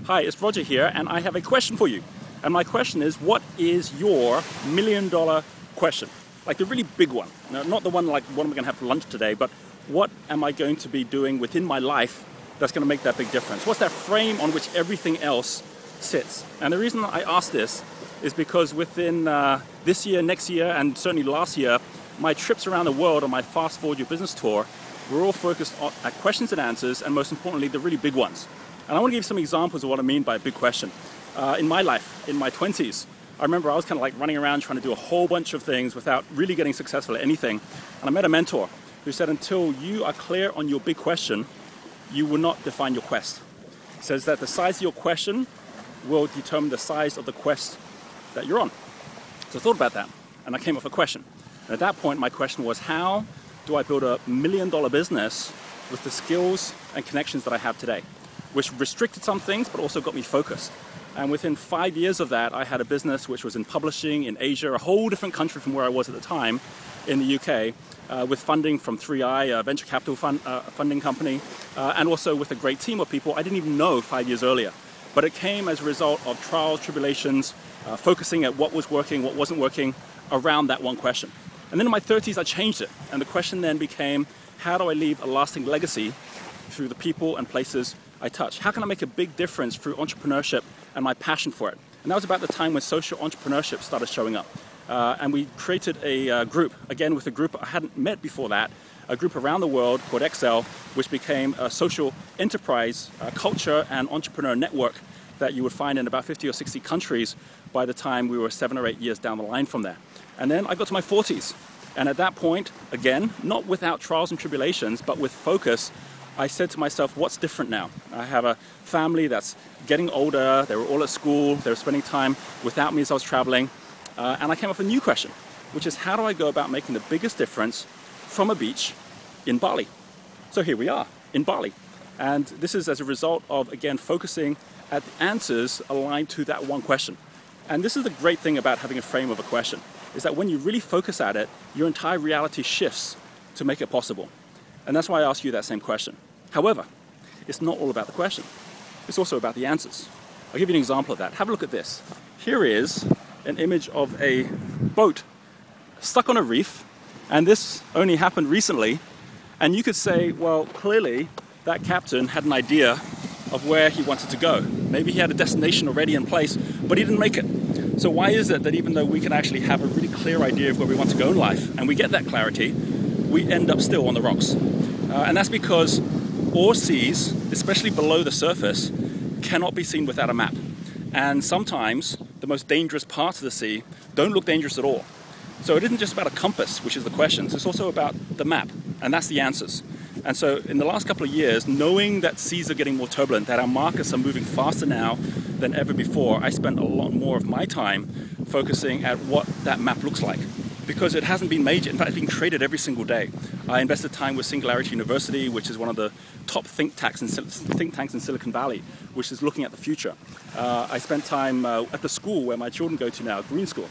Hi, it's Roger here, and I have a question for you. And my question is, what is your $1 million question? Like the really big one. Now, not the one like, what am I going to have for lunch today, but what am I going to be doing within my life that's going to make that big difference? What's that frame on which everything else sits? And the reason I ask this is because within this year, next year, and certainly last year, my trips around the world on my Fast Forward Your Business tour were all focused at questions and answers, and most importantly, the really big ones. And I want to give you some examples of what I mean by a big question. In my life, in my 20s, I remember I was kind of like running around trying to do a whole bunch of things without really getting successful at anything. And I met a mentor who said, until you are clear on your big question, you will not define your quest. He says that the size of your question will determine the size of the quest that you're on. So I thought about that, and I came up with a question. And at that point, my question was, how do I build a $1 million business with the skills and connections that I have today? Which restricted some things, but also got me focused. And within 5 years of that, I had a business which was in publishing in Asia, a whole different country from where I was at the time, in the UK, with funding from 3i, a venture capital funding company, and also with a great team of people I didn't even know 5 years earlier. But it came as a result of trials, tribulations, focusing at what was working, what wasn't working, around that one question. And then in my 30s, I changed it. And the question then became, how do I leave a lasting legacy through the people and places I touch? How can I make a big difference through entrepreneurship and my passion for it? And that was about the time when social entrepreneurship started showing up. And we created a group, again with a group I hadn't met before that, a group around the world called Excel, which became a social enterprise, culture and entrepreneur network that you would find in about 50 or 60 countries by the time we were 7 or 8 years down the line from there. And then I got to my 40s. And at that point, again, not without trials and tribulations, but with focus, I said to myself, what's different now? I have a family that's getting older, they were all at school, they were spending time without me as I was traveling, and I came up with a new question, which is, how do I go about making the biggest difference from a beach in Bali? So here we are, in Bali. And this is as a result of, again, focusing at the answers aligned to that one question. And this is the great thing about having a frame of a question, is that when you really focus at it, your entire reality shifts to make it possible. And that's why I ask you that same question. However, it's not all about the question. It's also about the answers. I'll give you an example of that. Have a look at this. Here is an image of a boat stuck on a reef, and this only happened recently. And you could say, well, clearly that captain had an idea of where he wanted to go. Maybe he had a destination already in place, but he didn't make it. So why is it that even though we can actually have a really clear idea of where we want to go in life, and we get that clarity, we end up still on the rocks? And that's because all seas, especially below the surface, cannot be seen without a map. And sometimes the most dangerous parts of the sea don't look dangerous at all. So it isn't just about a compass, which is the questions, it's also about the map, and that's the answers. And so in the last couple of years, knowing that seas are getting more turbulent, that our markets are moving faster now than ever before, I spent a lot more of my time focusing at what that map looks like. Because it hasn't been made, in fact, it's being created every single day. I invested time with Singularity University, which is one of the top think tanks in Silicon Valley, which is looking at the future. I spent time at the school where my children go to now, Green School,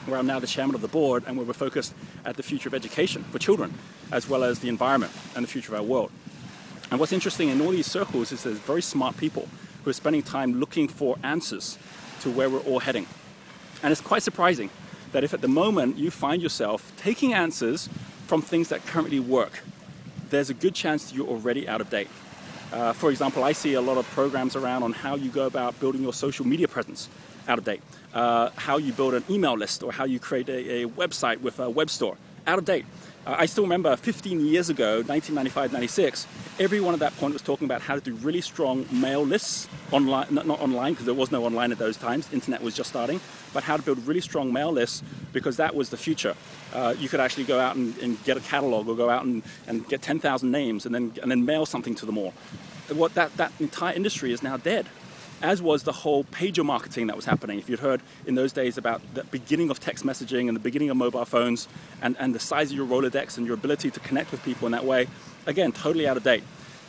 where I'm now the chairman of the board, and where we're focused at the future of education for children, as well as the environment and the future of our world. And what's interesting in all these circles is there's very smart people who are spending time looking for answers to where we're all heading. And it's quite surprising that if at the moment you find yourself taking answers from things that currently work, there's a good chance that you're already out of date. For example, I see a lot of programs around on how you go about building your social media presence, out of date. How you build an email list, or how you create a website with a web store, out of date. I still remember 15 years ago, 1995, 96, everyone at that point was talking about how to do really strong mail lists, online, not online, because there was no online at those times, internet was just starting, but how to build really strong mail lists, because that was the future. You could actually go out and get a catalog, or go out and get 10,000 names, and then mail something to them all. That entire industry is now dead, as was the whole pager marketing that was happening. If you'd heard in those days about the beginning of text messaging and the beginning of mobile phones, and the size of your Rolodex and your ability to connect with people in that way, again, totally out of date.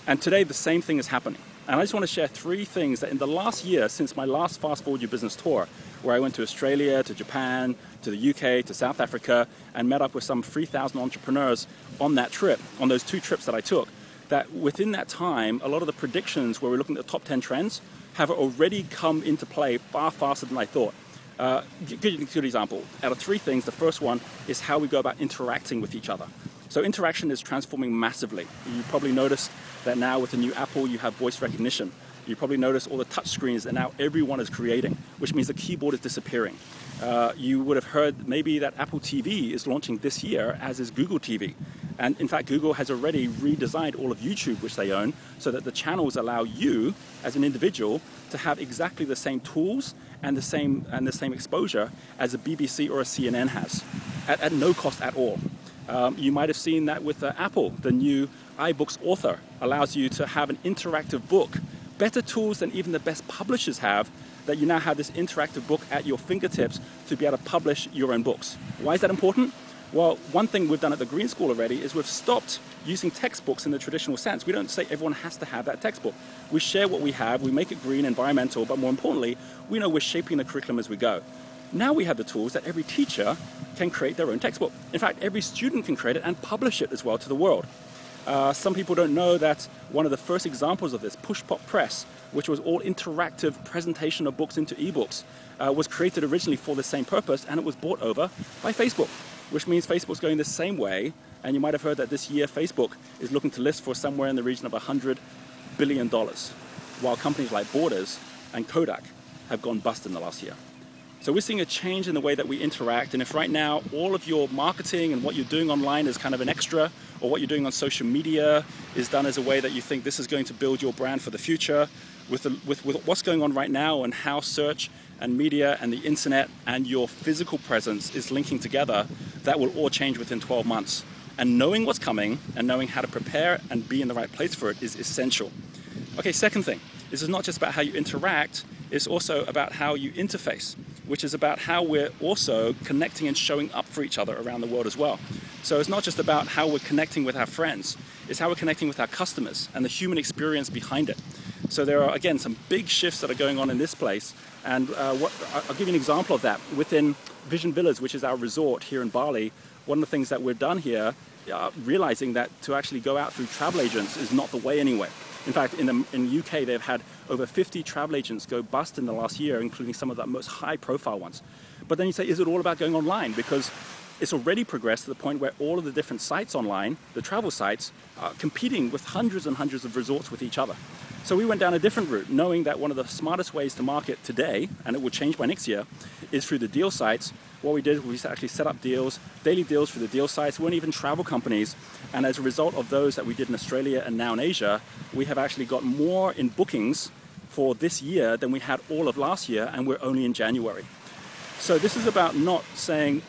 And today the same thing is happening. And I just want to share 3 things that in the last year, since my last Fast Forward Your Business tour, where I went to Australia, to Japan, to the UK, to South Africa, and met up with some 3,000 entrepreneurs on that trip, on those 2 trips that I took, that within that time, a lot of the predictions where we're looking at the top 10 trends have already come into play far faster than I thought. Good example. Out of 3 things, the first one is how we go about interacting with each other. So interaction is transforming massively. You probably noticed that now with the new Apple, you have voice recognition. You probably noticed all the touch screens that now everyone is creating, which means the keyboard is disappearing. You would have heard maybe that Apple TV is launching this year, as is Google TV. And in fact, Google has already redesigned all of YouTube, which they own, so that the channels allow you, as an individual, to have exactly the same tools and the same exposure as a BBC or a CNN has, at no cost at all. You might have seen that with Apple. The new iBooks Author allows you to have an interactive book, better tools than even the best publishers have, that you now have this interactive book at your fingertips to be able to publish your own books. Why is that important? Well, one thing we've done at the Green School already is we've stopped using textbooks in the traditional sense. We don't say everyone has to have that textbook. We share what we have, we make it green, environmental, but more importantly, we know we're shaping the curriculum as we go. Now we have the tools that every teacher can create their own textbook. In fact, every student can create it and publish it as well to the world. Some people don't know that one of the first examples of this, Pushpop Press, which was all interactive presentation of books into ebooks, was created originally for the same purpose, and it was bought over by Facebook, which means Facebook's going the same way. And you might have heard that this year Facebook is looking to list for somewhere in the region of $100 billion, while companies like Borders and Kodak have gone bust in the last year. So we're seeing a change in the way that we interact, and if right now all of your marketing and what you're doing online is kind of an extra, or what you're doing on social media is done as a way that you think this is going to build your brand for the future, with what's going on right now and how search and media and the internet and your physical presence is linking together, that will all change within 12 months. And knowing what's coming and knowing how to prepare and be in the right place for it is essential. Okay, second thing, this is not just about how you interact, it's also about how you interface, which is about how we're also connecting and showing up for each other around the world as well. So it's not just about how we're connecting with our friends, it's how we're connecting with our customers and the human experience behind it. So there are, again, some big shifts that are going on in this place. And I'll give you an example of that. Within Vision Villas, which is our resort here in Bali, one of the things that we've done here, realizing that to actually go out through travel agents is not the way anyway. In fact, in the UK, they've had over 50 travel agents go bust in the last year, including some of the most high-profile ones. But then you say, is it all about going online? Because it's already progressed to the point where all of the different sites online, the travel sites, are competing with hundreds and hundreds of resorts with each other. So we went down a different route, knowing that one of the smartest ways to market today, and it will change by next year, is through the deal sites. What we did was we actually set up deals, daily deals through the deal sites. We weren't even travel companies. And as a result of those that we did in Australia and now in Asia, we have actually got more in bookings for this year than we had all of last year, and we're only in January. So this is about not saying,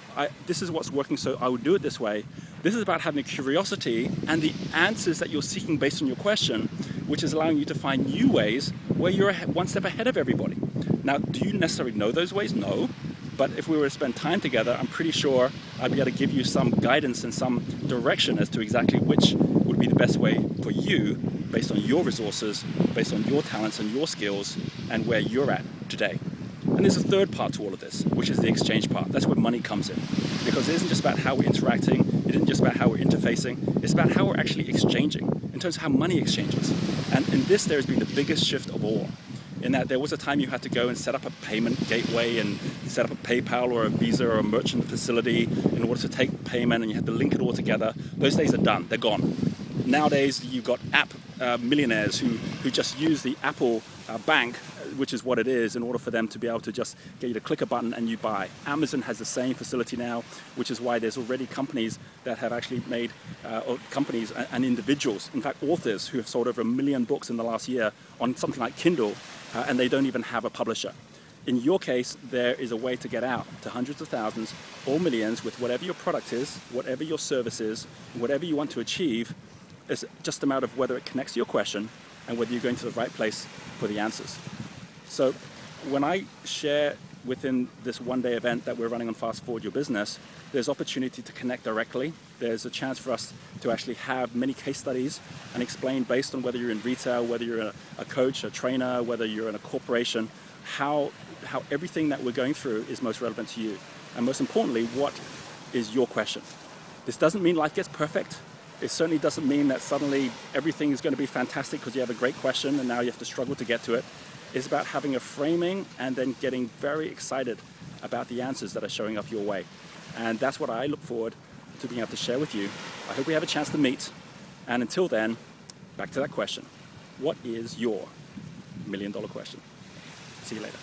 this is what's working, so I would do it this way. This is about having a curiosity and the answers that you're seeking based on your question, which is allowing you to find new ways where you're one step ahead of everybody. Now, do you necessarily know those ways? No. But if we were to spend time together, I'm pretty sure I'd be able to give you some guidance and some direction as to exactly which would be the best way for you, based on your resources, based on your talents and your skills, and where you're at today. And there's a third part to all of this, which is the exchange part. That's where money comes in. Because it isn't just about how we're interacting, it isn't just about how we're interfacing, it's about how we're actually exchanging, in terms of how money exchanges. And in this, there has been the biggest shift of all, in that there was a time you had to go and set up a payment gateway and set up a PayPal or a Visa or a merchant facility in order to take payment, and you had to link it all together. Those days are done, they're gone. Nowadays, you've got app millionaires who just use the Apple bank, which is what it is, in order for them to be able to just get you to click a button and you buy. Amazon has the same facility now, which is why there's already companies that have actually made, or companies and individuals, in fact authors, who have sold over 1 million books in the last year on something like Kindle, and they don't even have a publisher. In your case, there is a way to get out to hundreds of thousands or millions with whatever your product is, whatever your service is, whatever you want to achieve. It's just a matter of whether it connects to your question and whether you're going to the right place for the answers. So when I share within this one-day event that we're running on Fast Forward Your Business, there's opportunity to connect directly. There's a chance for us to actually have many case studies and explain, based on whether you're in retail, whether you're a coach, a trainer, whether you're in a corporation, how everything that we're going through is most relevant to you. And most importantly, what is your question? This doesn't mean life gets perfect. It certainly doesn't mean that suddenly everything is going to be fantastic because you have a great question and now you have to struggle to get to it. It's about having a framing and then getting very excited about the answers that are showing up your way. And that's what I look forward to being able to share with you. I hope we have a chance to meet. And until then, back to that question. What is your $1 million question? See you later.